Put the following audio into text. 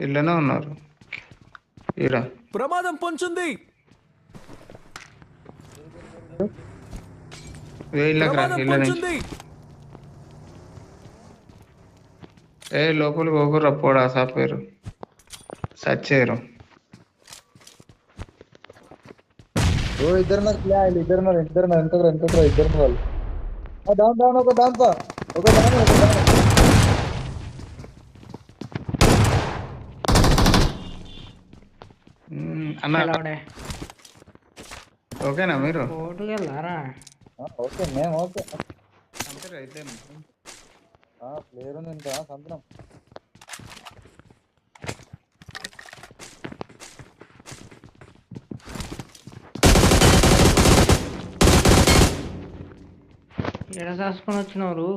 ఇళ్ళనే ఉన్నారు ఈడ. ప్రమాదం పొంచుంది. ఇళ్ళకి రా, ప్రమాదం ఇళ్ళ నుంచి. పొంచుంది. ఏ లోపలికి పోకుర్రా, పోడా సాపేరు సచ్చేరు. ఓ ఇద్దరున్నారు ప్లేయర్లు, ఇద్దరున్నారు ఎంతకురా ఇద్దరు వాళ్ళు. డౌన్ డౌన్ ఒక డౌన్ ఒక డౌన్. అన్న హలోడే ఓకేనా మీరు? కోర్టుకి వెళ్ళారా? ఓకే మేము ఓకే. అంతేరా ఇద్దరు. ప్లేయర్ ఉంది ఇంకా సంతనం. ఎడ దాచుకొని వచ్చినవారు?